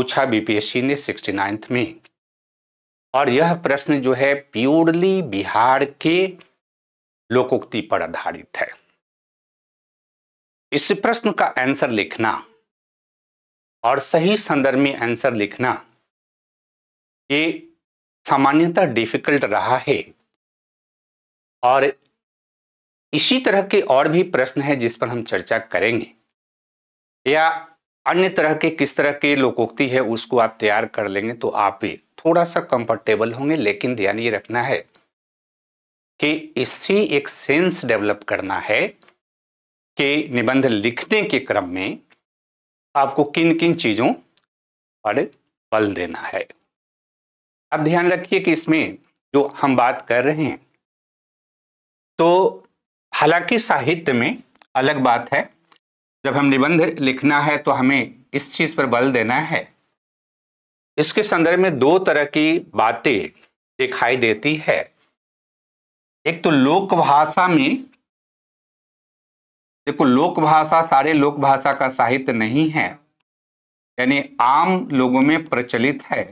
पूछा बीपीएससी ने 69th में। और यह प्रश्न जो है प्योरली बिहार के लोकोक्ति पर आधारित है। इस प्रश्न का आंसर लिखना और सही संदर्भ में आंसर लिखना ये सामान्यतः डिफिकल्ट रहा है। और इसी तरह के और भी प्रश्न हैं जिस पर हम चर्चा करेंगे, या अन्य तरह के किस तरह के लोकोक्ति है उसको आप तैयार कर लेंगे तो आप भी थोड़ा सा कंफर्टेबल होंगे। लेकिन ध्यान ये रखना है कि इससे एक सेंस डेवलप करना है कि निबंध लिखने के क्रम में आपको किन किन चीजों पर बल देना है। अब ध्यान रखिए कि इसमें जो हम बात कर रहे हैं तो हालांकि साहित्य में अलग बात है, जब हम निबंध लिखना है तो हमें इस चीज पर बल देना है। इसके संदर्भ में दो तरह की बातें दिखाई देती है। एक तो लोक भाषा में, देखो लोक भाषा सारे लोक भाषा का साहित्य नहीं है, यानी आम लोगों में प्रचलित है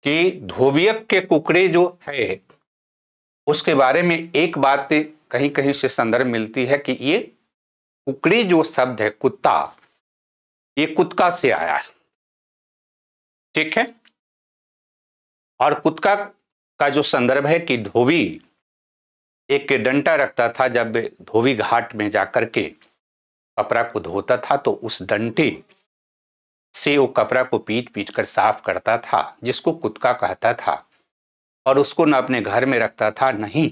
कि धोबियक के कुकड़े जो है उसके बारे में एक बात कहीं कहीं से संदर्भ मिलती है कि ये कुकड़ी जो शब्द है कुत्ता, ये कुत्का से आया है, ठीक है। और कुत्का का जो संदर्भ है कि धोबी एक डंटा रखता था, जब धोबी घाट में जाकर के कपड़ा को धोता था तो उस डंटे से वो कपड़ा को पीट पीट कर साफ करता था, जिसको कुत्का कहता था। और उसको न अपने घर में रखता था, नहीं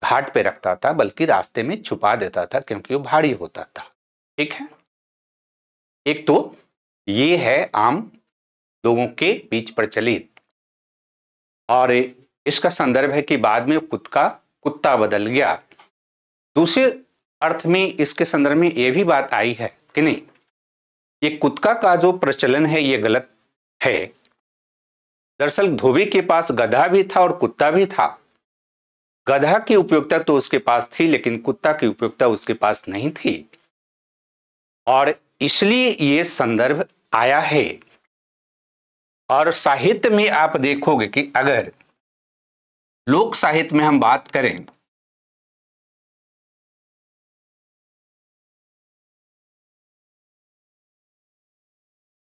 घाट पे रखता था, बल्कि रास्ते में छुपा देता था क्योंकि वो भारी होता था, ठीक है। एक तो ये है आम लोगों के बीच प्रचलित, और इसका संदर्भ है कि बाद में कुत्ता बदल गया। दूसरे अर्थ में इसके संदर्भ में यह भी बात आई है कि नहीं, ये कुत्का का जो प्रचलन है ये गलत है। दरअसल धोबी के पास गधा भी था और कुत्ता भी था। गधा की उपयोगिता तो उसके पास थी, लेकिन कुत्ता की उपयोगिता उसके पास नहीं थी, और इसलिए ये संदर्भ आया है। और साहित्य में आप देखोगे कि अगर लोक साहित्य में हम बात करें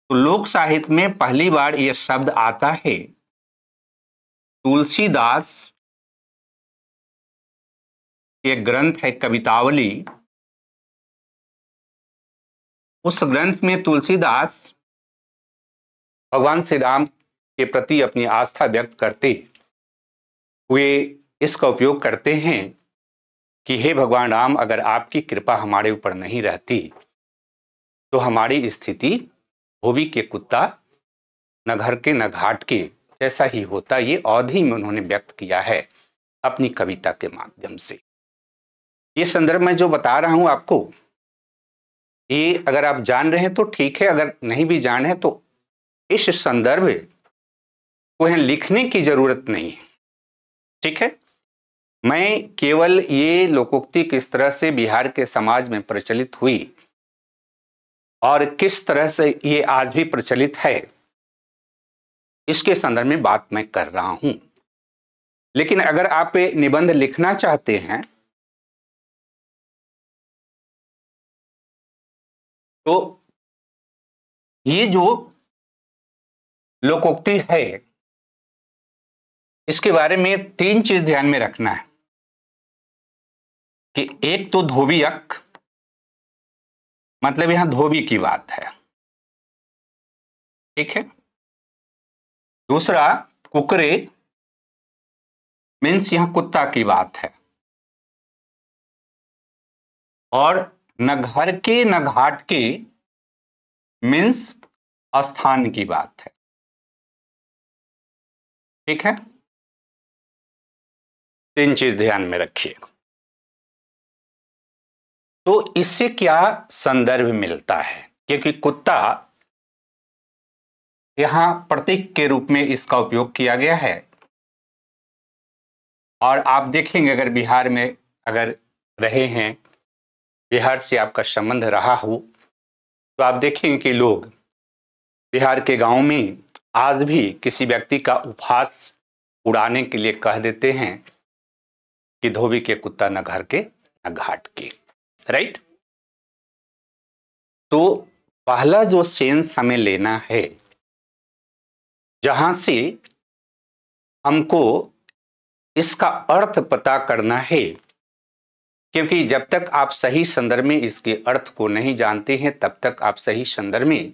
तो लोक साहित्य में पहली बार यह शब्द आता है तुलसीदास के ग्रंथ है कवितावली। उस ग्रंथ में तुलसीदास भगवान श्री राम के प्रति अपनी आस्था व्यक्त करते हुए इसका उपयोग करते हैं कि हे भगवान राम, अगर आपकी कृपा हमारे ऊपर नहीं रहती तो हमारी स्थिति धोबी के कुत्ता न घर के न घाट के जैसा ही होता। ये अवधि में उन्होंने व्यक्त किया है अपनी कविता के माध्यम से। ये संदर्भ मैं जो बता रहा हूं आपको, ये अगर आप जान रहे हैं तो ठीक है, अगर नहीं भी जान है तो इस संदर्भ को यहाँ लिखने की जरूरत नहीं है, ठीक है। मैं केवल ये लोकोक्ति किस तरह से बिहार के समाज में प्रचलित हुई और किस तरह से ये आज भी प्रचलित है, इसके संदर्भ में बात मैं कर रहा हूं। लेकिन अगर आप निबंध लिखना चाहते हैं तो ये जो लोकोक्ति है इसके बारे में तीन चीज ध्यान में रखना है कि एक तो धोबियक, मतलब यहां धोबी की बात है, ठीक है। दूसरा कुकरे, मीन्स यहां कुत्ता की बात है। और न घर के न घाट के, मीन्स स्थान की बात है, ठीक है। तीन चीज ध्यान में रखिए। तो इससे क्या संदर्भ मिलता है, क्योंकि कुत्ता यहां प्रतीक के रूप में इसका उपयोग किया गया है। और आप देखेंगे अगर बिहार में अगर रहे हैं, बिहार से आपका संबंध रहा हो, तो आप देखेंगे कि लोग बिहार के गांव में आज भी किसी व्यक्ति का उपहास उड़ाने के लिए कह देते हैं कि धोबी के कुत्ता न घर के न घाट के। राइट। तो पहला जो सेंस हमें लेना है, जहां से हमको इसका अर्थ पता करना है, क्योंकि जब तक आप सही संदर्भ में इसके अर्थ को नहीं जानते हैं तब तक आप सही संदर्भ में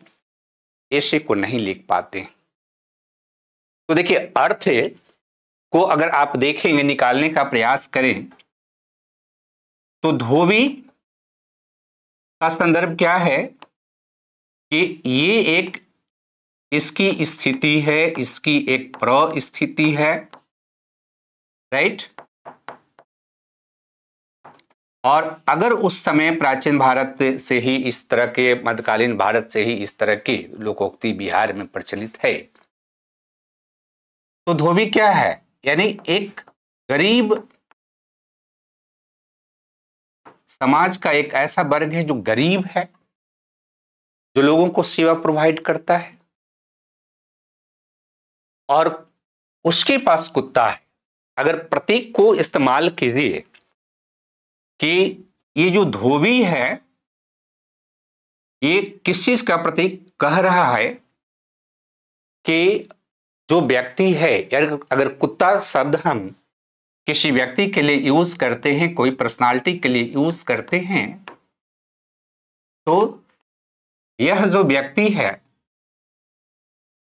ऐसे को नहीं लिख पाते। तो देखिए, अर्थ को अगर आप देखेंगे, निकालने का प्रयास करें, तो धोबी का संदर्भ क्या है कि ये एक, इसकी स्थिति है, इसकी एक परिस्थिति है। राइट। और अगर उस समय प्राचीन भारत से ही इस तरह के, मध्यकालीन भारत से ही इस तरह की लोकोक्ति बिहार में प्रचलित है, तो धोबी क्या है? यानी एक गरीब समाज का एक ऐसा वर्ग है जो गरीब है, जो लोगों को सेवा प्रोवाइड करता है, और उसके पास कुत्ता है। अगर प्रतीक को इस्तेमाल कीजिए कि ये जो धोबी है ये किस चीज का प्रतीक कह रहा है, कि जो व्यक्ति है, यार अगर कुत्ता शब्द हम किसी व्यक्ति के लिए यूज करते हैं, कोई पर्सनालिटी के लिए यूज करते हैं, तो यह जो व्यक्ति है,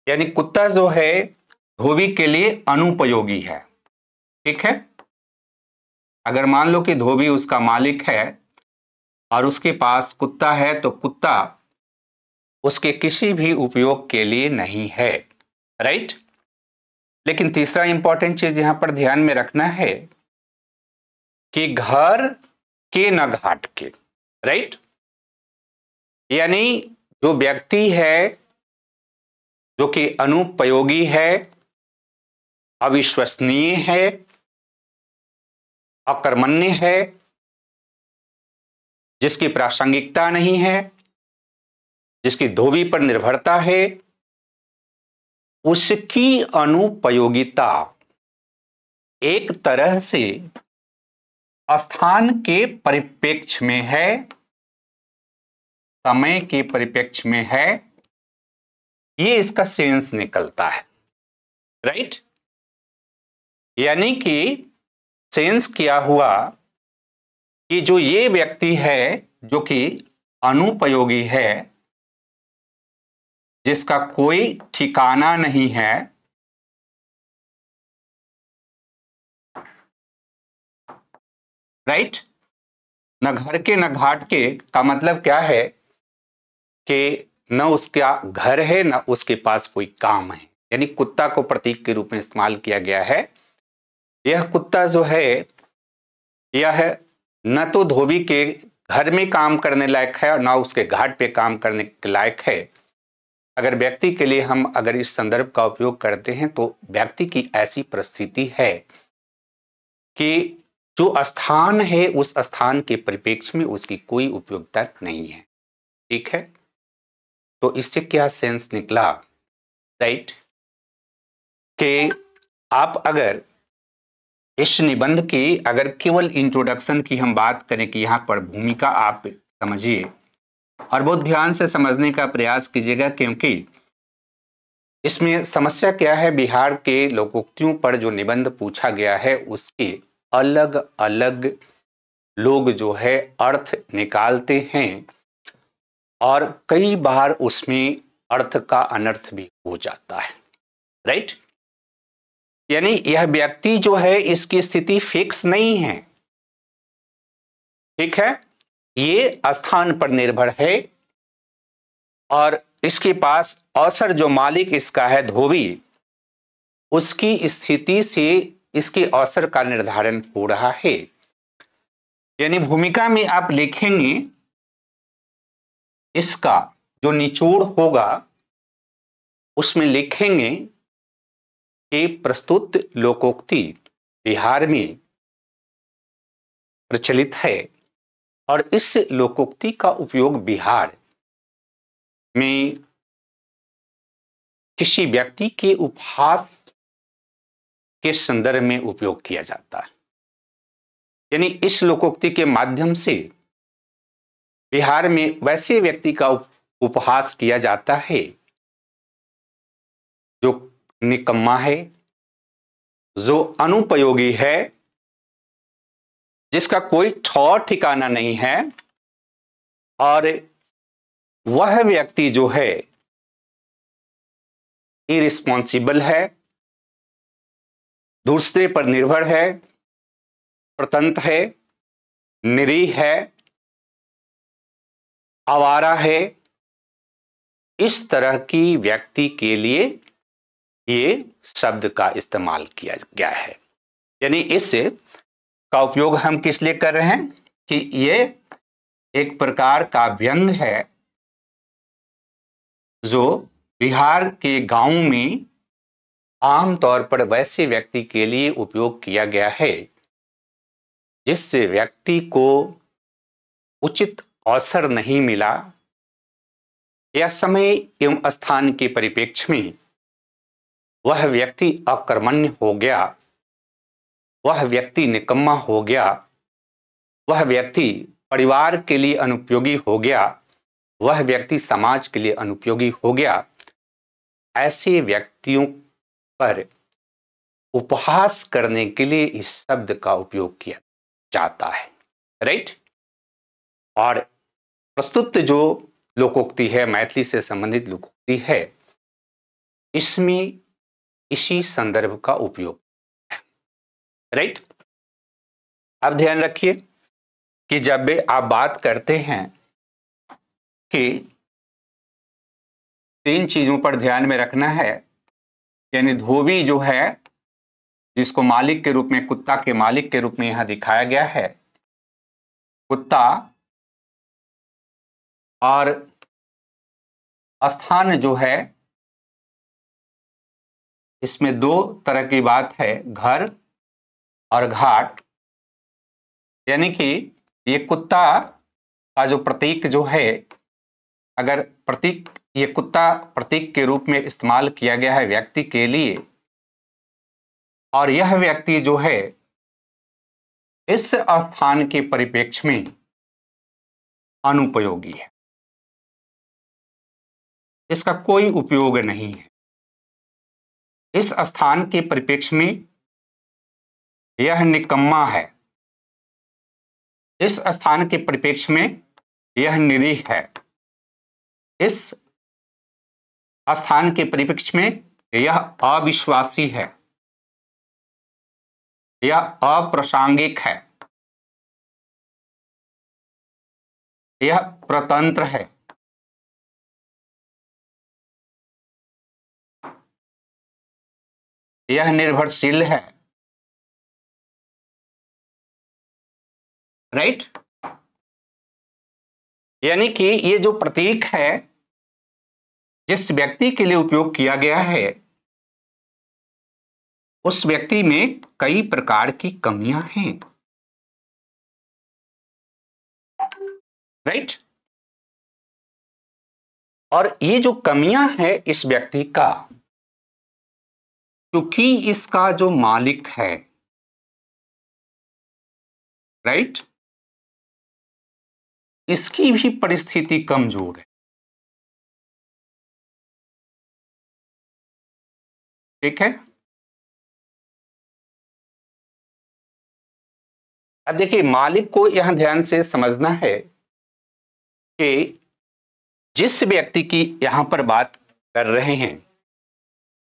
यानी कुत्ता जो है धोबी के लिए अनुपयोगी है। ठीक है। अगर मान लो कि धोबी उसका मालिक है और उसके पास कुत्ता है, तो कुत्ता उसके किसी भी उपयोग के लिए नहीं है। राइट। लेकिन तीसरा इंपॉर्टेंट चीज यहां पर ध्यान में रखना है कि घर के न घाट के। राइट। यानी जो व्यक्ति है जो कि अनुपयोगी है, अविश्वसनीय है, अकर्मण्य है, जिसकी प्रासंगिकता नहीं है, जिसकी धोबी पर निर्भरता है, उसकी अनुपयोगिता एक तरह से स्थान के परिप्रेक्ष्य में है, समय के परिप्रेक्ष्य में है, ये इसका सेंस निकलता है। राइट। यानी कि सेंस क्या हुआ कि जो ये व्यक्ति है जो कि अनुपयोगी है, जिसका कोई ठिकाना नहीं है, राइट, न घर के न घाट के का मतलब क्या है कि न उसका घर है न उसके पास कोई काम है। यानी कुत्ता को प्रतीक के रूप में इस्तेमाल किया गया है। यह कुत्ता जो है यह न तो धोबी के घर में काम करने लायक है और न उसके घाट पे काम करने के लायक है। अगर व्यक्ति के लिए हम अगर इस संदर्भ का उपयोग करते हैं तो व्यक्ति की ऐसी परिस्थिति है कि जो स्थान है उस स्थान के परिप्रेक्ष्य में उसकी कोई उपयोगिता नहीं है। ठीक है। तो इससे क्या सेंस निकला, राइट, कि आप अगर इस निबंध की अगर केवल इंट्रोडक्शन की हम बात करें कि यहां पर भूमिका आप समझिए और बहुत ध्यान से समझने का प्रयास कीजिएगा, क्योंकि इसमें समस्या क्या है, बिहार के लोकोक्तियों पर जो निबंध पूछा गया है उसके अलग अलग लोग जो है अर्थ निकालते हैं और कई बार उसमें अर्थ का अनर्थ भी हो जाता है। राइट। यानी यह व्यक्ति जो है इसकी स्थिति फिक्स नहीं है। ठीक है। ये स्थान पर निर्भर है और इसके पास अवसर जो मालिक इसका है धोबी, उसकी स्थिति से इसके अवसर का निर्धारण हो रहा है। यानी भूमिका में आप लिखेंगे, इसका जो निचोड़ होगा उसमें लिखेंगे कि प्रस्तुत लोकोक्ति बिहार में प्रचलित है और इस लोकोक्ति का उपयोग बिहार में किसी व्यक्ति के उपहास के संदर्भ में उपयोग किया जाता है। यानी इस लोकोक्ति के माध्यम से बिहार में वैसे व्यक्ति का उपहास किया जाता है जो निकम्मा है, जो अनुपयोगी है, जिसका कोई ठौर ठिकाना नहीं है, और वह व्यक्ति जो है इरिस्पॉन्सिबल है, दूसरे पर निर्भर है, प्रतंत्र है, निरीह है, आवारा है। इस तरह की व्यक्ति के लिए ये शब्द का इस्तेमाल किया गया है। यानी इस का उपयोग हम किस लिए कर रहे हैं कि ये एक प्रकार का व्यंग है जो बिहार के गांव में आमतौर पर वैसे व्यक्ति के लिए उपयोग किया गया है जिस व्यक्ति को उचित अवसर नहीं मिला या समय एवं स्थान के परिप्रेक्ष्य में वह व्यक्ति अकर्मण्य हो गया, वह व्यक्ति निकम्मा हो गया, वह व्यक्ति परिवार के लिए अनुपयोगी हो गया, वह व्यक्ति समाज के लिए अनुपयोगी हो गया। ऐसे व्यक्तियों पर उपहास करने के लिए इस शब्द का उपयोग किया जाता है, राइट। और प्रस्तुत जो लोकोक्ति है, मैथिली से संबंधित लोकोक्ति है, इसमें इसी संदर्भ का उपयोग है, राइट। अब ध्यान रखिए कि जब भी आप बात करते हैं कि 3 चीजों पर ध्यान में रखना है, यानी धोबी जो है जिसको मालिक के रूप में, कुत्ता के मालिक के रूप में यहां दिखाया गया है, कुत्ता, और स्थान जो है इसमें 2 तरह की बात है, घर और घाट। यानी कि ये कुत्ता का जो प्रतीक जो है, अगर प्रतीक, ये कुत्ता प्रतीक के रूप में इस्तेमाल किया गया है व्यक्ति के लिए, और यह व्यक्ति जो है इस स्थान के परिप्रेक्ष्य में अनुपयोगी है, इसका कोई उपयोग नहीं है। इस स्थान के परिप्रेक्ष्य में यह निकम्मा है, इस स्थान के परिप्रेक्ष्य में यह निरीह है, इस स्थान के परिप्रेक्ष्य में यह अविश्वासी है, यह अप्रासंगिक है, यह प्रतंत्र है, यह निर्भरशील है, राइट। यानी कि ये जो प्रतीक है जिस व्यक्ति के लिए उपयोग किया गया है, उस व्यक्ति में कई प्रकार की कमियां हैं, राइट। और ये जो कमियां हैं इस व्यक्ति का, क्योंकि इसका जो मालिक है, राइट, इसकी भी परिस्थिति कमजोर है, ठीक है। अब देखिए, मालिक को यहां ध्यान से समझना है कि जिस व्यक्ति की यहां पर बात कर रहे हैं,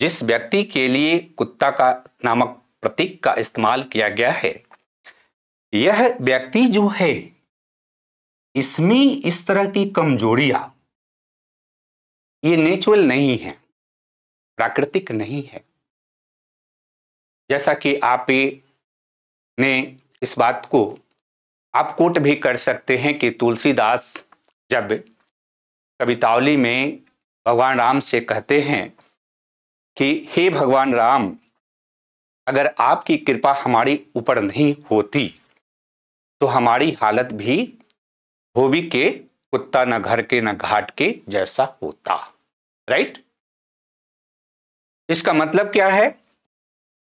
जिस व्यक्ति के लिए कुत्ता का नामक प्रतीक का इस्तेमाल किया गया है, यह व्यक्ति जो है इसमें इस तरह की कमजोरियां ये नेचुरल नहीं है, प्राकृतिक नहीं है। जैसा कि आप ने इस बात को आप कोट भी कर सकते हैं कि तुलसीदास जब कवितावली में भगवान राम से कहते हैं कि हे भगवान राम, अगर आपकी कृपा हमारी ऊपर नहीं होती तो हमारी हालत भी धोबी के, कुत्ता न घर के न घाट के जैसा होता, राइट। इसका मतलब क्या है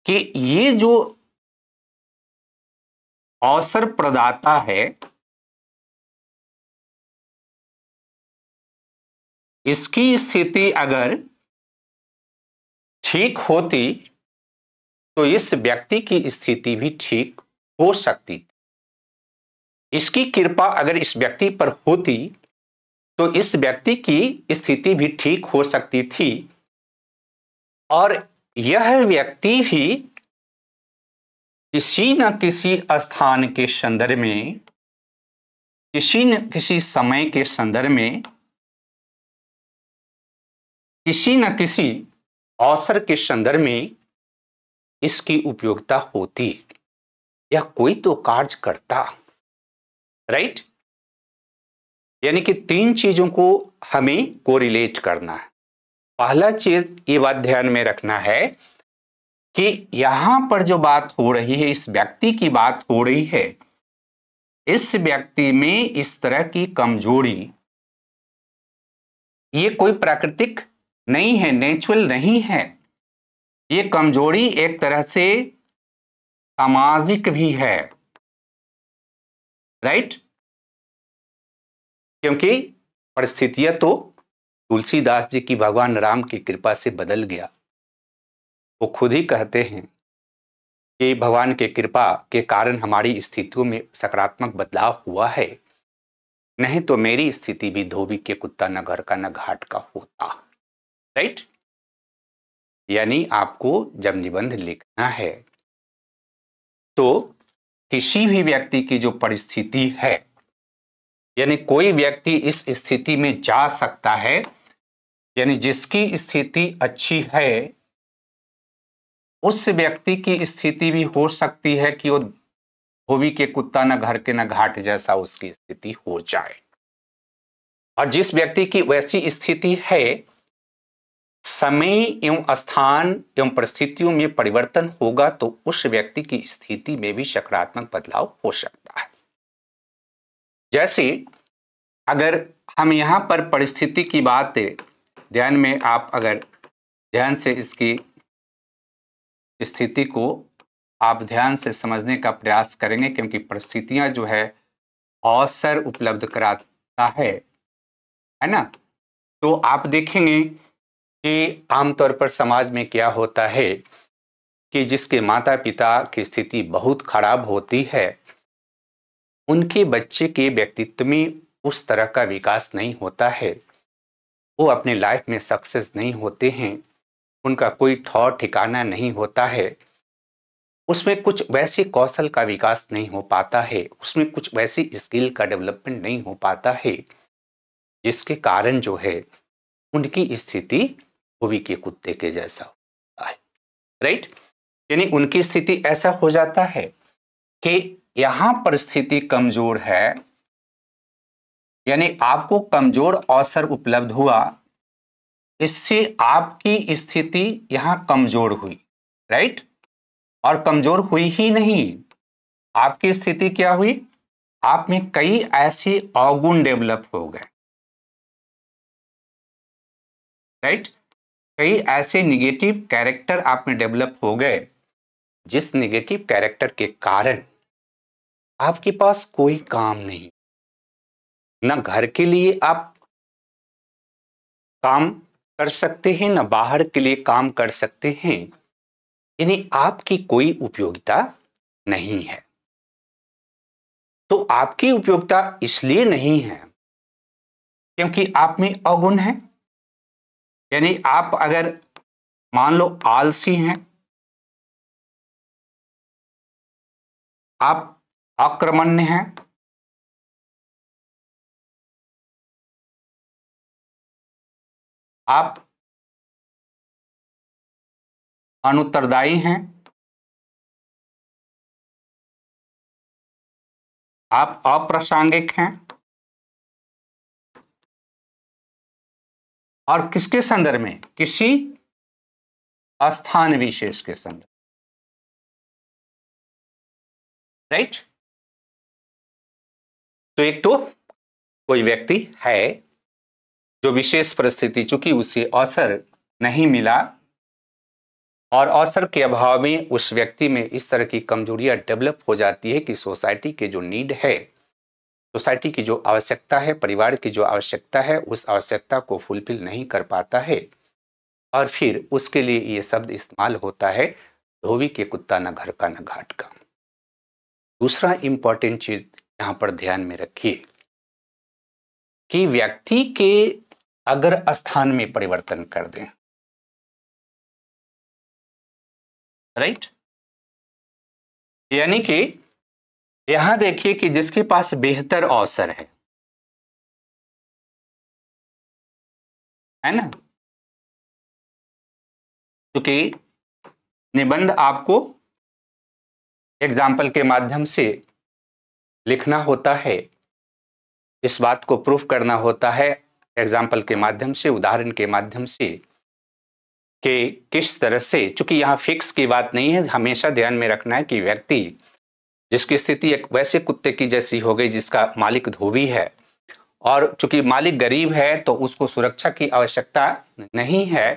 कि ये जो अवसर प्रदाता है, इसकी स्थिति अगर ठीक होती तो इस व्यक्ति की स्थिति भी ठीक हो सकती थी। इसकी कृपा अगर इस व्यक्ति पर होती तो इस व्यक्ति की स्थिति भी ठीक हो सकती थी, और यह व्यक्ति भी किसी न किसी स्थान के संदर्भ में, किसी न किसी समय के संदर्भ में, किसी न किसी अवसर के संदर्भ में इसकी उपयोगिता होती, या कोई तो कार्य करता। राइट? यानी कि 3 चीजों को हमें कोरिलेट करना है। पहला चीज ये बात ध्यान में रखना है कि यहां पर जो बात हो रही है, इस व्यक्ति की बात हो रही है, इस व्यक्ति में इस तरह की कमजोरी, ये कोई प्राकृतिक नहीं है, नेचुरल नहीं है। ये कमजोरी एक तरह से सामाजिक भी है। राइट? क्योंकि परिस्थितियां तो तुलसीदास जी की भगवान राम की कृपा से बदल गया। वो खुद ही कहते हैं कि भगवान के कृपा के कारण हमारी स्थितियों में सकारात्मक बदलाव हुआ है, नहीं तो मेरी स्थिति भी धोबी के कुत्ता न घर का न घाट का होता। राइट? यानी आपको जब निबंध लिखना है तो किसी भी व्यक्ति की जो परिस्थिति है, यानी कोई व्यक्ति इस स्थिति में जा सकता है, यानी जिसकी स्थिति अच्छी है उस व्यक्ति की स्थिति भी हो सकती है कि वो धोबी के कुत्ता न घर के न घाट जैसा उसकी स्थिति हो जाए। और जिस व्यक्ति की वैसी स्थिति है, समय एवं स्थान एवं परिस्थितियों में परिवर्तन होगा तो उस व्यक्ति की स्थिति में भी सकारात्मक बदलाव हो सकता है। जैसे अगर हम यहां पर परिस्थिति की बात ध्यान में, आप अगर ध्यान से इसकी स्थिति को आप ध्यान से समझने का प्रयास करेंगे, क्योंकि परिस्थितियां जो है अवसर उपलब्ध कराता है ना। तो आप देखेंगे कि आमतौर पर समाज में क्या होता है कि जिसके माता पिता की स्थिति बहुत खराब होती है, उनके बच्चे के व्यक्तित्व में उस तरह का विकास नहीं होता है, वो अपने लाइफ में सक्सेस नहीं होते हैं, उनका कोई ठौर ठिकाना नहीं होता है, उसमें कुछ वैसे कौशल का विकास नहीं हो पाता है, उसमें कुछ वैसी स्किल का डेवलपमेंट नहीं हो पाता है, जिसके कारण जो है उनकी स्थिति धोबी के कुत्ते के जैसा होता है। राइट? यानी उनकी स्थिति ऐसा हो जाता है कि यहां पर स्थिति कमजोर है, यानी आपको कमजोर अवसर उपलब्ध हुआ, इससे आपकी स्थिति यहां कमजोर हुई। राइट? और कमजोर हुई ही नहीं, आपकी स्थिति क्या हुई, आप में कई ऐसे अवगुण डेवलप हो गए। राइट? कई ऐसे निगेटिव कैरेक्टर आप में डेवलप हो गए, जिस निगेटिव कैरेक्टर के कारण आपके पास कोई काम नहीं, ना घर के लिए आप काम कर सकते हैं, ना बाहर के लिए काम कर सकते हैं, यानी आपकी कोई उपयोगिता नहीं है। तो आपकी उपयोगिता इसलिए नहीं है क्योंकि आप में अवगुण है। यानी आप अगर मान लो आलसी हैं, आप अकर्मण्य हैं, आप अनुत्तरदायी हैं, आप अप्रासंगिक हैं, और किसके संदर्भ में, किसी स्थान विशेष के संदर्भ। राइट? तो एक तो कोई व्यक्ति है जो विशेष परिस्थिति, चूंकि उसे अवसर नहीं मिला, और अवसर के अभाव में उस व्यक्ति में इस तरह की कमजोरियां डेवलप हो जाती है कि सोसाइटी के जो नीड है, सोसाइटी की जो आवश्यकता है, परिवार की जो आवश्यकता है, उस आवश्यकता को फुलफिल नहीं कर पाता है और फिर उसके लिए ये शब्द इस्तेमाल होता है, धोबी के कुत्ता न घर का न घाट का। दूसरा इंपॉर्टेंट चीज यहां पर ध्यान में रखिए कि व्यक्ति के अगर स्थान में परिवर्तन कर दें, राइट, यानी कि यहां देखिए कि जिसके पास बेहतर अवसर है ना, क्योंकि निबंध आपको एग्जाम्पल के माध्यम से लिखना होता है, इस बात को प्रूफ करना होता है एग्जाम्पल के माध्यम से, उदाहरण के माध्यम से, कि किस तरह से, चूंकि यहां फिक्स की बात नहीं है, हमेशा ध्यान में रखना है कि व्यक्ति जिसकी स्थिति एक वैसे कुत्ते की जैसी हो गई जिसका मालिक धोबी है और चूंकि मालिक गरीब है तो उसको सुरक्षा की आवश्यकता नहीं है,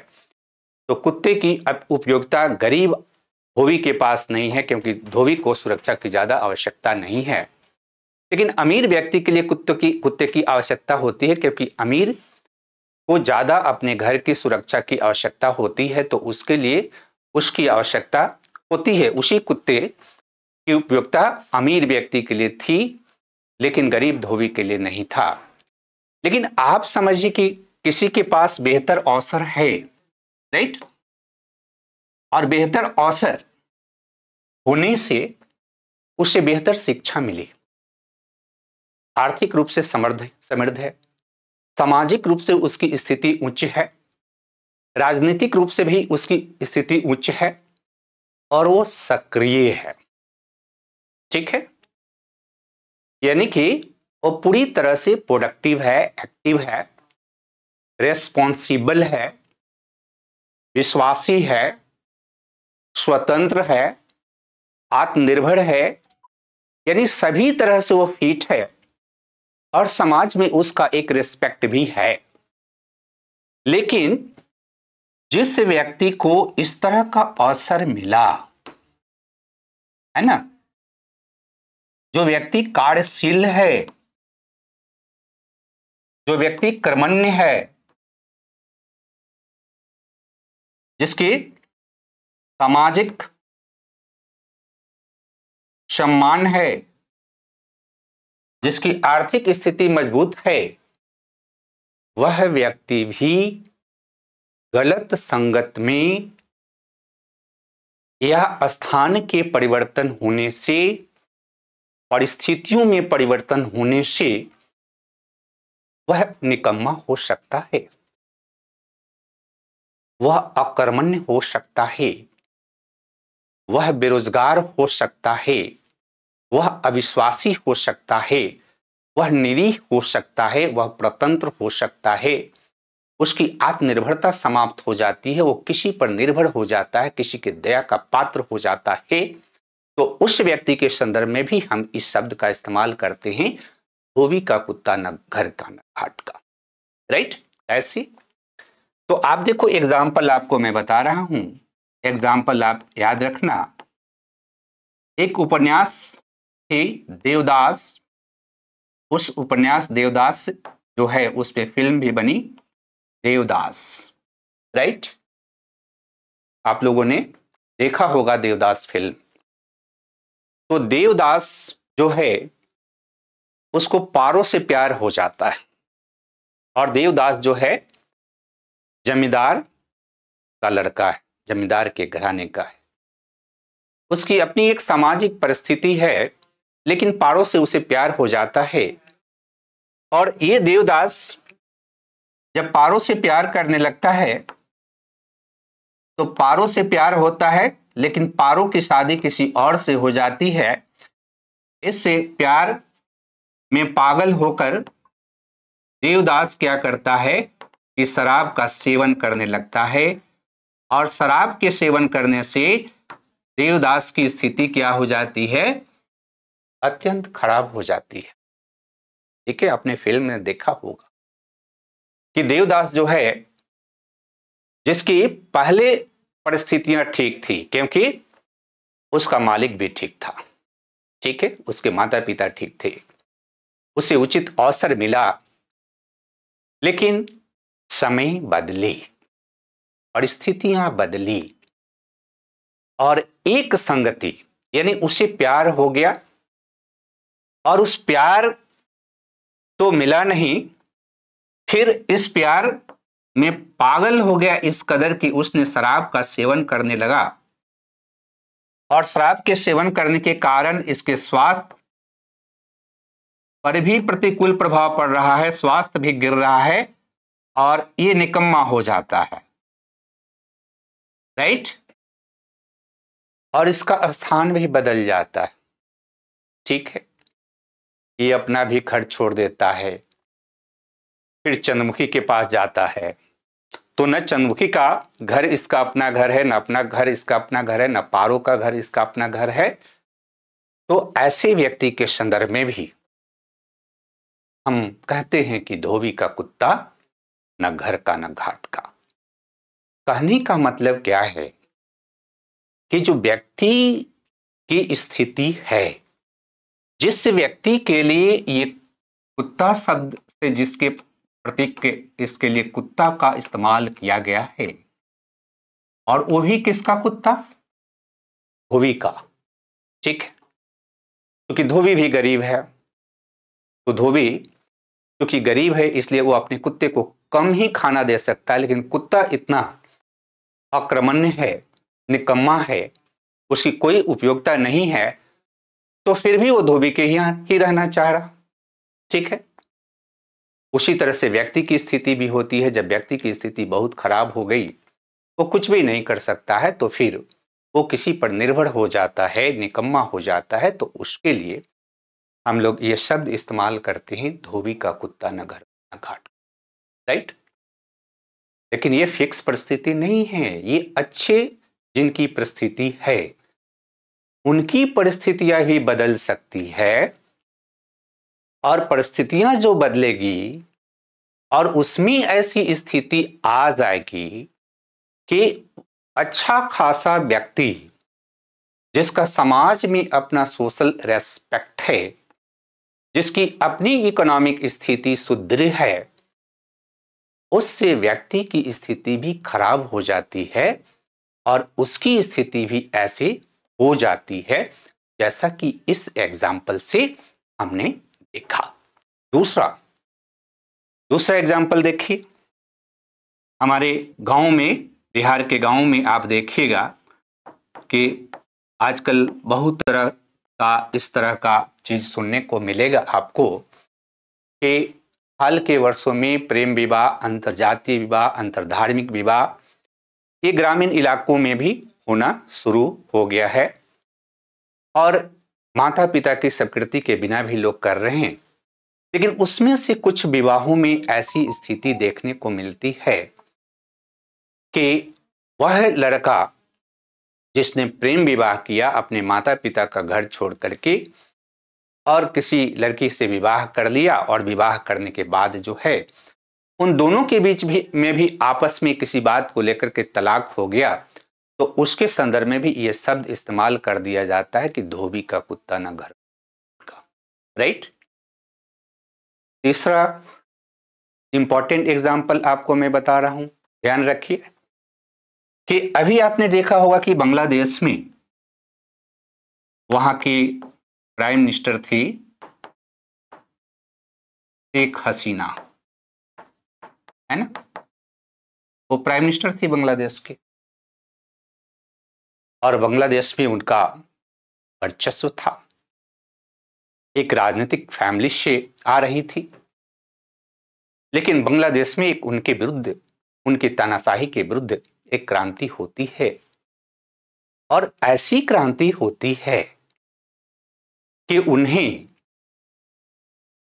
तो कुत्ते की उपयोगिता गरीब धोबी के पास नहीं है क्योंकि धोबी को सुरक्षा की ज्यादा आवश्यकता नहीं है। लेकिन अमीर व्यक्ति के लिए कुत्ते की आवश्यकता होती है क्योंकि अमीर को ज्यादा अपने घर की सुरक्षा की आवश्यकता होती है, तो उसके लिए उसकी आवश्यकता होती है। उसी कुत्ते की उपयोगिता अमीर व्यक्ति के लिए थी लेकिन गरीब धोबी के लिए नहीं था। लेकिन आप समझिए कि किसी के पास बेहतर अवसर है, राइट, और बेहतर अवसर होने से उसे बेहतर शिक्षा मिली, आर्थिक रूप से समृद्ध है, सामाजिक रूप से उसकी स्थिति उच्च है, राजनीतिक रूप से भी उसकी स्थिति उच्च है और वो सक्रिय है, ठीक है, यानी कि वो पूरी तरह से प्रोडक्टिव है, एक्टिव है, रेस्पॉन्सिबल है, विश्वासी है, स्वतंत्र है, आत्मनिर्भर है, यानी सभी तरह से वो फिट है और समाज में उसका एक रिस्पेक्ट भी है। लेकिन जिस व्यक्ति को इस तरह का अवसर मिला है ना, जो व्यक्ति कार्यशील है, जो व्यक्ति कर्मण्य है, जिसकी सामाजिक सम्मान है, जिसकी आर्थिक स्थिति मजबूत है, वह व्यक्ति भी गलत संगत में या स्थान के परिवर्तन होने से, परिस्थितियों में परिवर्तन होने से वह निकम्मा हो सकता है, वह अकर्मण्य हो सकता है, वह बेरोजगार हो सकता है, वह अविश्वासी हो सकता है, वह निरीह हो सकता है, वह प्रतंत्र हो सकता है, उसकी आत्मनिर्भरता समाप्त हो जाती है, वो किसी पर निर्भर हो जाता है, किसी के दया का पात्र हो जाता है। तो उस व्यक्ति के संदर्भ में भी हम इस शब्द का इस्तेमाल करते हैं, धोबी का कुत्ता न घर का न घाट का, राइट। ऐसी तो आप देखो, एग्जाम्पल आपको मैं बता रहा हूं, एग्जाम्पल आप याद रखना। एक उपन्यास थी देवदास, उस उपन्यास देवदास जो है उस पे फिल्म भी बनी, देवदास, राइट, आप लोगों ने देखा होगा देवदास फिल्म। तो देवदास जो है उसको पारो से प्यार हो जाता है और देवदास जो है जमींदार का लड़का है, जमींदार के घराने का है, उसकी अपनी एक सामाजिक परिस्थिति है, लेकिन पारो से उसे प्यार हो जाता है। और ये देवदास जब पारो से प्यार करने लगता है तो पारो से प्यार होता है, लेकिन पारो की शादी किसी और से हो जाती है। इससे प्यार में पागल होकर देवदास क्या करता है कि शराब का सेवन करने लगता है और शराब के सेवन करने से देवदास की स्थिति क्या हो जाती है, अत्यंत खराब हो जाती है। ठीक है, आपने फिल्म में देखा होगा कि देवदास जो है, जिसकी पहले परिस्थितियां ठीक थी, क्योंकि उसका मालिक भी ठीक था, ठीक है, उसके माता पिता ठीक थे, उसे उचित अवसर मिला। लेकिन समय बदले, परिस्थितियां बदली, और एक संगति, यानी उसे प्यार हो गया, और उस प्यार तो मिला नहीं, फिर इस प्यार में पागल हो गया इस कदर कि उसने शराब का सेवन करने लगा, और शराब के सेवन करने के कारण इसके स्वास्थ्य पर भी प्रतिकूल प्रभाव पड़ रहा है, स्वास्थ्य भी गिर रहा है, और ये निकम्मा हो जाता है, राइट। और इसका स्थान भी बदल जाता है, ठीक है। ये अपना भी घर छोड़ देता है, फिर चंद्रमुखी के पास जाता है, तो न चंद्रमुखी का घर इसका अपना घर है, न अपना घर इसका अपना घर है, न पारो का घर इसका अपना घर है। तो ऐसे व्यक्ति के संदर्भ में भी हम कहते हैं कि धोबी का कुत्ता न घर का न घाट का। कहने का मतलब क्या है कि जो व्यक्ति की स्थिति है, जिस व्यक्ति के लिए ये कुत्ता शब्द से जिसके प्रतीक के इसके लिए कुत्ता का इस्तेमाल किया गया है, और वो भी किसका कुत्ता? धोबी का, ठीक है। क्योंकि धोबी भी गरीब है, तो धोबी क्योंकि गरीब है इसलिए वो अपने कुत्ते को कम ही खाना दे सकता है, लेकिन कुत्ता इतना आक्रमण्य है, निकम्मा है, उसकी कोई उपयोगिता नहीं है, तो फिर भी वो धोबी के यहाँ ही रहना चाह रहा, ठीक है। उसी तरह से व्यक्ति की स्थिति भी होती है। जब व्यक्ति की स्थिति बहुत खराब हो गई, वो कुछ भी नहीं कर सकता है, तो फिर वो किसी पर निर्भर हो जाता है, निकम्मा हो जाता है, तो उसके लिए हम लोग ये शब्द इस्तेमाल करते हैं, धोबी का कुत्ता न घर न घाट, राइट। लेकिन ये फिक्स परिस्थिति नहीं है, ये अच्छे जिनकी परिस्थिति है उनकी परिस्थितियां भी बदल सकती है, और परिस्थितियां जो बदलेगी और उसमें ऐसी स्थिति आ जाएगी कि अच्छा खासा व्यक्ति जिसका समाज में अपना सोशल रेस्पेक्ट है, जिसकी अपनी इकोनॉमिक स्थिति सुदृढ़ है, उससे व्यक्ति की स्थिति भी खराब हो जाती है, और उसकी स्थिति भी ऐसे हो जाती है जैसा कि इस एग्जाम्पल से हमने देखा। दूसरा एग्जाम्पल देखिए, हमारे गांव में, बिहार के गांव में आप देखिएगा कि आजकल बहुत तरह का इस तरह का चीज सुनने को मिलेगा आपको कि हाल के वर्षों में प्रेम विवाह, अंतरजातीय विवाह, अंतरधार्मिक विवाह, ये ग्रामीण इलाकों में भी होना शुरू हो गया है, और माता पिता की स्वीकृति के बिना भी लोग कर रहे हैं। लेकिन उसमें से कुछ विवाहों में ऐसी स्थिति देखने को मिलती है कि वह लड़का जिसने प्रेम विवाह किया अपने माता पिता का घर छोड़ करके, और किसी लड़की से विवाह कर लिया, और विवाह करने के बाद जो है उन दोनों के बीच में भी आपस में किसी बात को लेकर के तलाक हो गया, तो उसके संदर्भ में भी यह शब्द इस्तेमाल कर दिया जाता है कि धोबी का कुत्ता ना घर का, राइट। तीसरा इंपॉर्टेंट एग्जाम्पल आपको मैं बता रहा हूं, ध्यान रखिए कि अभी आपने देखा होगा कि बांग्लादेश में वहां की प्राइम मिनिस्टर थी शेख हसीना, है ना, वो प्राइम मिनिस्टर थी बांग्लादेश के, और बांग्लादेश में उनका वर्चस्व था, एक राजनीतिक फैमिली से आ रही थी। लेकिन बांग्लादेश में एक उनके विरुद्ध, उनकी तानाशाही के विरुद्ध एक क्रांति होती है, और ऐसी क्रांति होती है कि उन्हें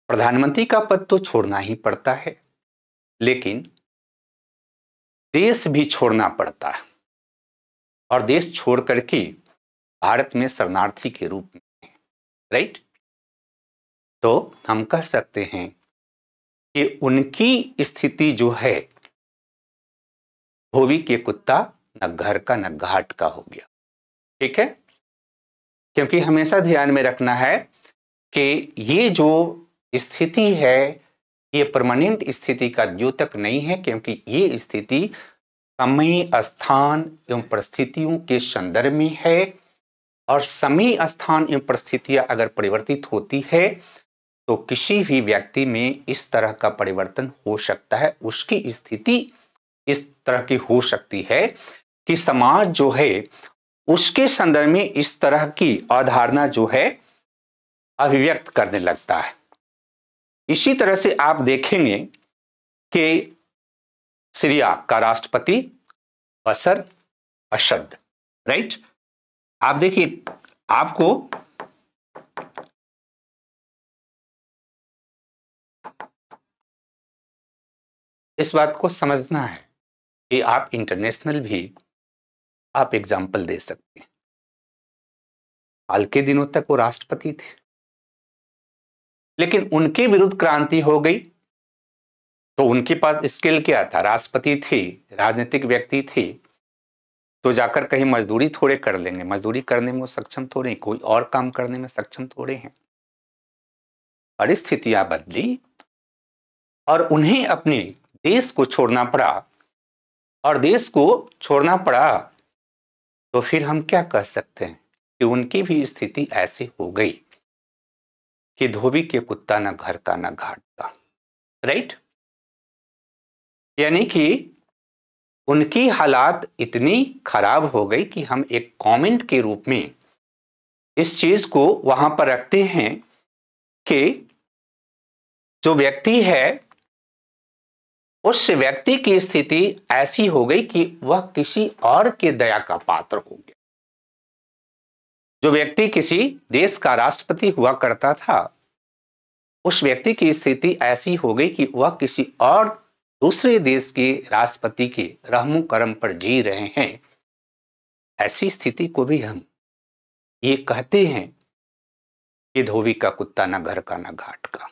प्रधानमंत्री का पद तो छोड़ना ही पड़ता है, लेकिन देश भी छोड़ना पड़ता है, और देश छोड़ करके भारत में शरणार्थी के रूप में, राइट। तो हम कह सकते हैं कि उनकी स्थिति जो है धोबी के कुत्ता न घर का न घाट का हो गया। ठीक है, क्योंकि हमेशा ध्यान में रखना है कि ये जो स्थिति है ये परमानेंट स्थिति का द्योतक नहीं है, क्योंकि ये स्थिति समय, स्थान एवं परिस्थितियों के संदर्भ में है। और समय, स्थान एवं परिस्थितियां अगर परिवर्तित होती है तो किसी भी व्यक्ति में इस तरह का परिवर्तन हो सकता है। उसकी स्थिति इस तरह की हो सकती है कि समाज जो है उसके संदर्भ में इस तरह की अवधारणा जो है अभिव्यक्त करने लगता है। इसी तरह से आप देखेंगे कि सीरिया का राष्ट्रपति बशर असद, राइट। आप देखिए, आपको इस बात को समझना है कि आप इंटरनेशनल भी आप एग्जाम्पल दे सकते हैं। हाल के दिनों तक वो राष्ट्रपति थे, लेकिन उनके विरुद्ध क्रांति हो गई तो उनके पास स्किल क्या था? राष्ट्रपति थे, राजनीतिक व्यक्ति थे, तो जाकर कहीं मजदूरी थोड़े कर लेंगे। मजदूरी करने में वो सक्षम थोड़े, कोई और काम करने में सक्षम थोड़े हैं। परिस्थितियां बदली और उन्हें अपने देश को छोड़ना पड़ा, और देश को छोड़ना पड़ा तो फिर हम क्या कह सकते हैं कि उनकी भी स्थिति ऐसी हो गई कि धोबी के कुत्ता न घर का न घाट का, राइट। यानी कि उनकी हालात इतनी खराब हो गई कि हम एक कमेंट के रूप में इस चीज को वहां पर रखते हैं कि जो व्यक्ति है उस व्यक्ति की स्थिति ऐसी हो गई कि वह किसी और के दया का पात्र हो गया। जो व्यक्ति किसी देश का राष्ट्रपति हुआ करता था, उस व्यक्ति की स्थिति ऐसी हो गई कि वह किसी और दूसरे देश के राष्ट्रपति के रहमो करम पर जी रहे हैं। ऐसी स्थिति को भी हम ये कहते हैं कि धोबी का कुत्ता ना घर का ना घाट का।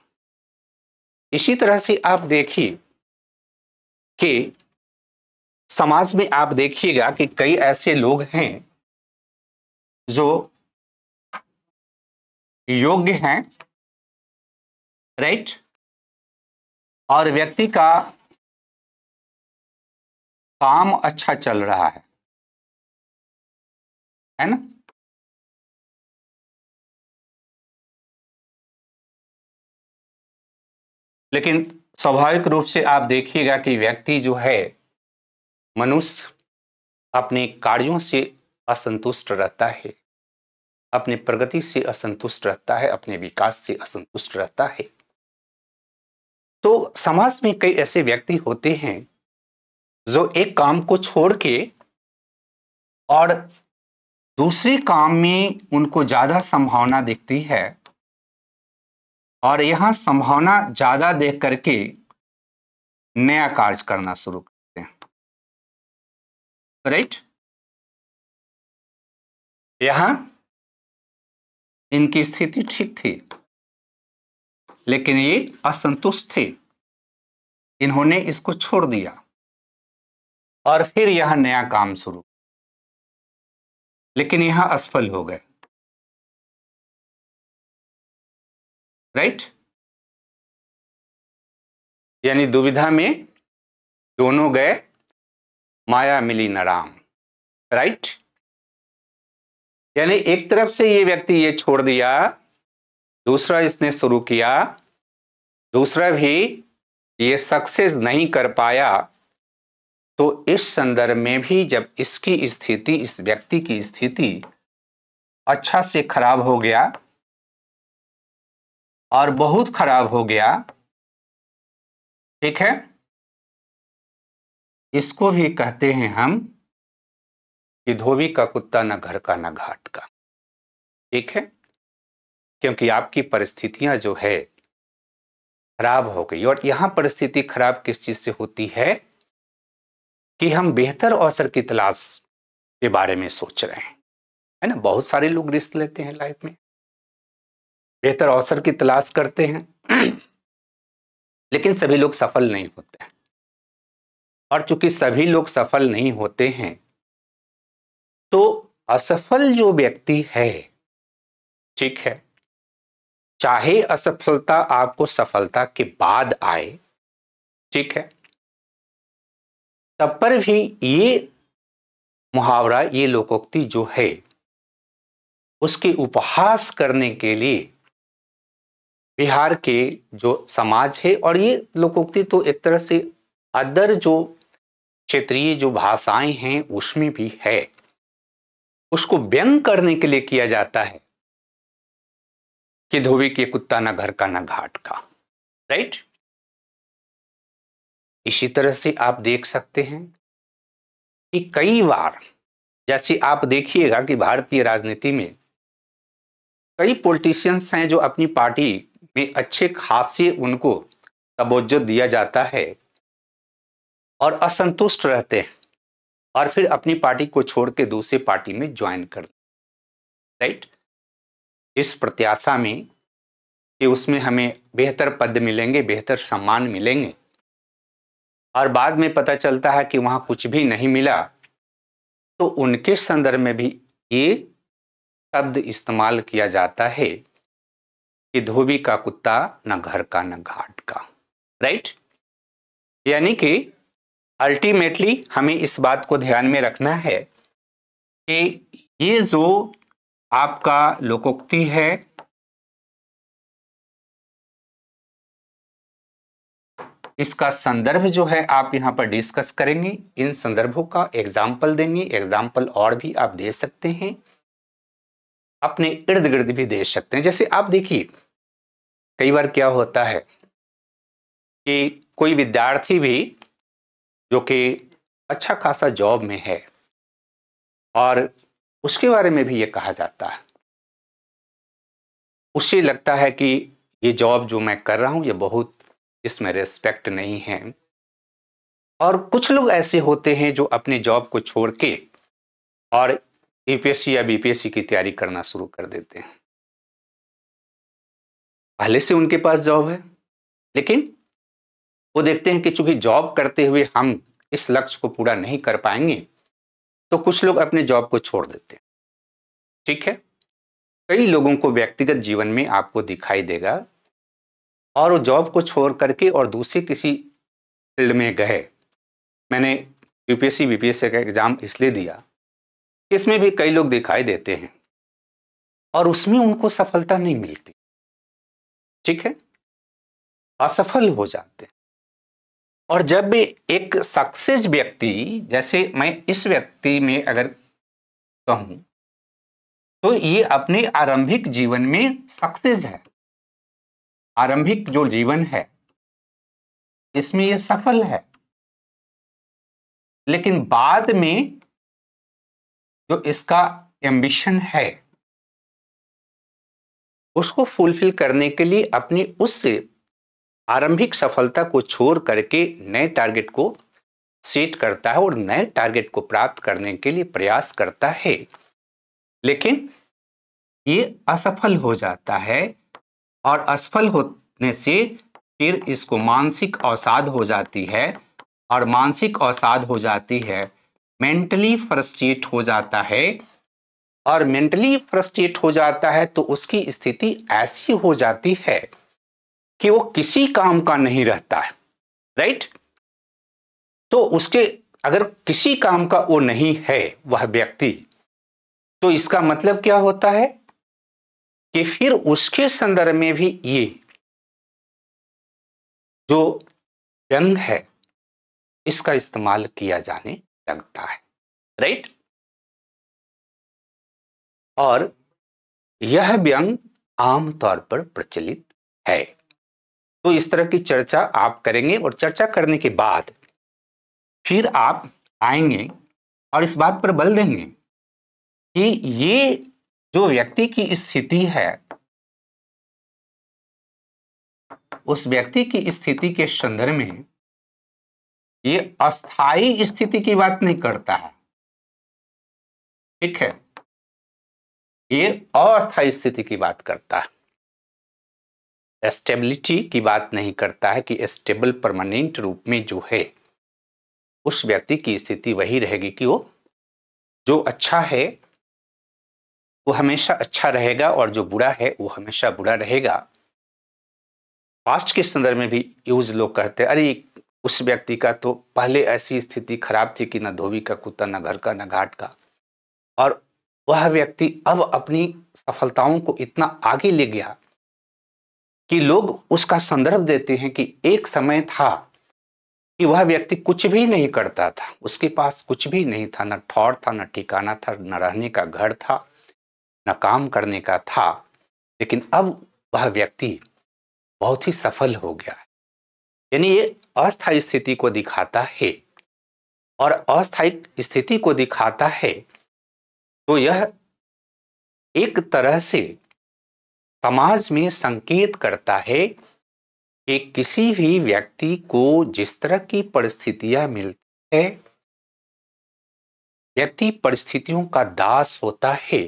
इसी तरह से आप देखिए कि समाज में आप देखिएगा कि कई ऐसे लोग हैं जो योग्य हैं, राइट, और व्यक्ति का काम अच्छा चल रहा है ना। लेकिन स्वाभाविक रूप से आप देखिएगा कि व्यक्ति जो है, मनुष्य अपने कार्यों से असंतुष्ट रहता है, अपनी प्रगति से असंतुष्ट रहता है, अपने विकास से असंतुष्ट रहता है। तो समाज में कई ऐसे व्यक्ति होते हैं जो एक काम को छोड़ के और दूसरे काम में उनको ज्यादा संभावना दिखती है, और यहां संभावना ज्यादा देख करके नया कार्य करना शुरू करते हैं, राइट। यहां इनकी स्थिति ठीक थी, लेकिन ये असंतुष्ट थे, इन्होंने इसको छोड़ दिया और फिर यह नया काम शुरू, लेकिन यहां असफल हो गए, राइट। यानी दुविधा में दोनों गए, माया मिली न राम, राइट। यानी एक तरफ से ये व्यक्ति ये छोड़ दिया, दूसरा इसने शुरू किया, दूसरा भी ये सक्सेस नहीं कर पाया। तो इस संदर्भ में भी जब इसकी स्थिति, इस व्यक्ति की स्थिति अच्छा से खराब हो गया और बहुत खराब हो गया, ठीक है, इसको भी कहते हैं हम कि धोबी का कुत्ता न घर का न घाट का, ठीक है। क्योंकि आपकी परिस्थितियां जो है खराब हो गई, और यहां परिस्थिति खराब किस चीज से होती है कि हम बेहतर अवसर की तलाश के बारे में सोच रहे हैं, है ना। बहुत सारे लोग रिस्क लेते हैं लाइफ में, बेहतर अवसर की तलाश करते हैं, लेकिन सभी लोग सफल नहीं होते हैं। और चूंकि सभी लोग सफल नहीं होते हैं, तो असफल जो व्यक्ति है, ठीक है, चाहे असफलता आपको सफलता के बाद आए, ठीक है, तब पर भी ये मुहावरा, ये लोकोक्ति जो है, उसके उपहास करने के लिए बिहार के जो समाज है, और ये लोकोक्ति तो एक तरह से अदर जो क्षेत्रीय जो भाषाएं हैं उसमें भी है, उसको व्यंग करने के लिए किया जाता है कि धोबी के कुत्ता ना घर का ना घाट का, राइट। इसी तरह से आप देख सकते हैं कि कई बार, जैसे आप देखिएगा कि भारतीय राजनीति में कई पॉलिटिशियंस हैं जो अपनी पार्टी में अच्छे खासे उनको तवज्जो दिया जाता है और असंतुष्ट रहते हैं और फिर अपनी पार्टी को छोड़ के दूसरी पार्टी में ज्वाइन कर, राइट, इस प्रत्याशा में कि उसमें हमें बेहतर पद मिलेंगे, बेहतर सम्मान मिलेंगे, और बाद में पता चलता है कि वहां कुछ भी नहीं मिला। तो उनके संदर्भ में भी ये शब्द इस्तेमाल किया जाता है कि धोबी का कुत्ता न घर का न घाट का, राइट। यानी कि अल्टीमेटली हमें इस बात को ध्यान में रखना है कि ये जो आपका लोकोक्ति है, इसका संदर्भ जो है आप यहां पर डिस्कस करेंगे, इन संदर्भों का एग्जाम्पल देंगे, एग्जाम्पल और भी आप दे सकते हैं, अपने इर्द गिर्द भी दे सकते हैं। जैसे आप देखिए, कई बार क्या होता है कि कोई विद्यार्थी भी जो कि अच्छा खासा जॉब में है और उसके बारे में भी ये कहा जाता है, उसे लगता है कि ये जॉब जो मैं कर रहा हूं ये बहुत, इसमें रेस्पेक्ट नहीं है। और कुछ लोग ऐसे होते हैं जो अपने जॉब को छोड़ के और यूपीएससी या बीपीएससी की तैयारी करना शुरू कर देते हैं। पहले से उनके पास जॉब है, लेकिन वो देखते हैं कि चूंकि जॉब करते हुए हम इस लक्ष्य को पूरा नहीं कर पाएंगे, तो कुछ लोग अपने जॉब को छोड़ देते हैं, ठीक है। कई लोगों को व्यक्तिगत जीवन में आपको दिखाई देगा और वो जॉब को छोड़ करके और दूसरे किसी फील्ड में गए। मैंने यूपीएससी बीपीएससी का एग्जाम इसलिए दिया, इसमें भी कई लोग दिखाई देते हैं और उसमें उनको सफलता नहीं मिलती, ठीक है, असफल हो जाते हैं। और जब भी एक सक्सेस व्यक्ति, जैसे मैं इस व्यक्ति में अगर कहूं तो ये अपने आरंभिक जीवन में सक्सेस है, आरंभिक जो जीवन है इसमें ये सफल है, लेकिन बाद में जो इसका एम्बिशन है उसको फुलफिल करने के लिए अपनी उस आरंभिक सफलता को छोड़ करके नए टारगेट को सेट करता है और नए टारगेट को प्राप्त करने के लिए प्रयास करता है, लेकिन ये असफल हो जाता है और असफल होने से फिर इसको मानसिक अवसाद हो जाती है और मानसिक अवसाद हो जाती है, मेंटली फ्रस्ट्रेट हो जाता है और मेंटली फ्रस्ट्रेट हो जाता है तो उसकी स्थिति ऐसी हो जाती है कि वो किसी काम का नहीं रहता है, राइट। तो उसके अगर किसी काम का वो नहीं है वह व्यक्ति, तो इसका मतलब क्या होता है कि फिर उसके संदर्भ में भी ये जो व्यंग है इसका इस्तेमाल किया जाने लगता है, राइट। और यह व्यंग आमतौर पर प्रचलित है। तो इस तरह की चर्चा आप करेंगे और चर्चा करने के बाद फिर आप आएंगे और इस बात पर बल देंगे कि ये जो व्यक्ति की स्थिति है, उस व्यक्ति की स्थिति के संदर्भ में ये अस्थाई स्थिति की बात नहीं करता है, ठीक है, ये अस्थाई स्थिति की बात करता है, स्टेबिलिटी की बात नहीं करता है कि स्टेबल परमानेंट रूप में जो है उस व्यक्ति की स्थिति वही रहेगी कि वो जो अच्छा है वो हमेशा अच्छा रहेगा और जो बुरा है वो हमेशा बुरा रहेगा। पास्ट के संदर्भ में भी यूज लोग करते हैं, अरे उस व्यक्ति का तो पहले ऐसी स्थिति खराब थी कि न धोबी का कुत्ता, न घर का, न घाट का, और वह व्यक्ति अब अपनी सफलताओं को इतना आगे ले गया कि लोग उसका संदर्भ देते हैं कि एक समय था कि वह व्यक्ति कुछ भी नहीं करता था, उसके पास कुछ भी नहीं था, न ठौर था, न ठिकाना था, न रहने का घर था, न काम करने का था, लेकिन अब वह व्यक्ति बहुत ही सफल हो गया है। यानी ये अस्थायी स्थिति को दिखाता है, और अस्थायी स्थिति को दिखाता है तो यह एक तरह से समाज में संकेत करता है कि किसी भी व्यक्ति को जिस तरह की परिस्थितियां मिलती है, व्यक्ति परिस्थितियों का दास होता है,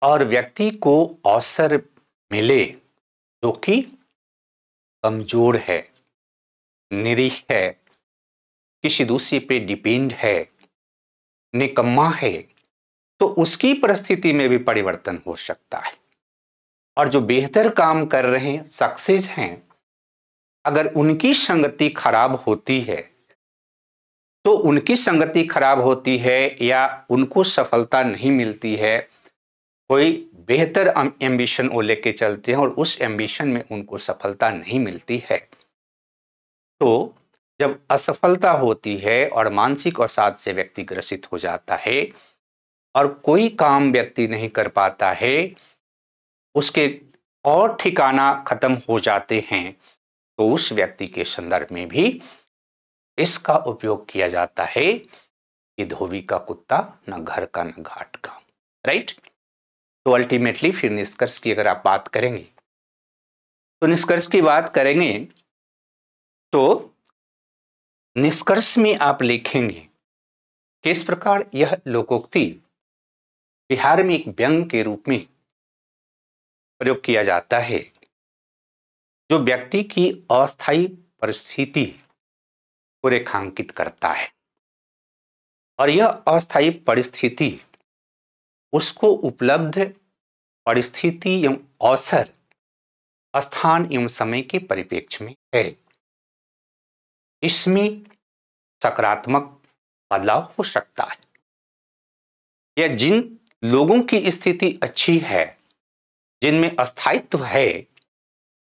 और व्यक्ति को अवसर मिले जो कि कमजोर है, निरीह है, किसी दूसरे पे डिपेंड है, निकम्मा है, तो उसकी परिस्थिति में भी परिवर्तन हो सकता है। और जो बेहतर काम कर रहे हैं, सक्सेस हैं, अगर उनकी संगति खराब होती है तो उनकी संगति खराब होती है या उनको सफलता नहीं मिलती है, कोई बेहतर एम्बिशन वो लेके चलते हैं और उस एम्बिशन में उनको सफलता नहीं मिलती है, तो जब असफलता होती है और मानसिक अवसाद से व्यक्ति ग्रसित हो जाता है और कोई काम व्यक्ति नहीं कर पाता है, उसके और ठिकाना खत्म हो जाते हैं, तो उस व्यक्ति के संदर्भ में भी इसका उपयोग किया जाता है कि धोबी का कुत्ता, न घर का न घाट का। राइट? तो अल्टीमेटली फिर निष्कर्ष की अगर आप बात करेंगे, तो निष्कर्ष की बात करेंगे तो निष्कर्ष में आप लिखेंगे कि इस प्रकार यह लोकोक्ति बिहार में एक व्यंग के रूप में प्रयोग किया जाता है, जो व्यक्ति की अस्थायी परिस्थिति को रेखांकित करता है, और यह अस्थायी परिस्थिति उसको उपलब्ध परिस्थिति एवं अवसर, स्थान एवं समय के परिप्रेक्ष्य में है। इसमें सकारात्मक बदलाव हो सकता है, या जिन लोगों की स्थिति अच्छी है, जिनमें अस्थायित्व है,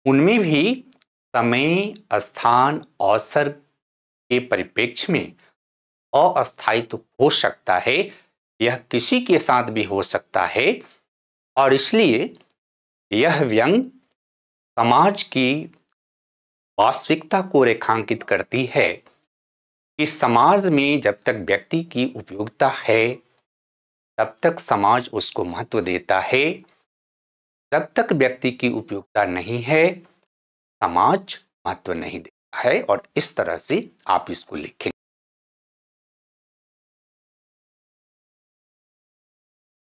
उनमें भी समय, स्थान, अवसर के परिप्रेक्ष्य में अस्थायित्व हो सकता है। यह किसी के साथ भी हो सकता है, और इसलिए यह व्यंग समाज की वास्तविकता को रेखांकित करती है कि समाज में जब तक व्यक्ति की उपयोगिता है, तब तक समाज उसको महत्व देता है, जब तक व्यक्ति की उपयोगिता नहीं है, समाज महत्व नहीं देता है। और इस तरह से आप इसको लिखें।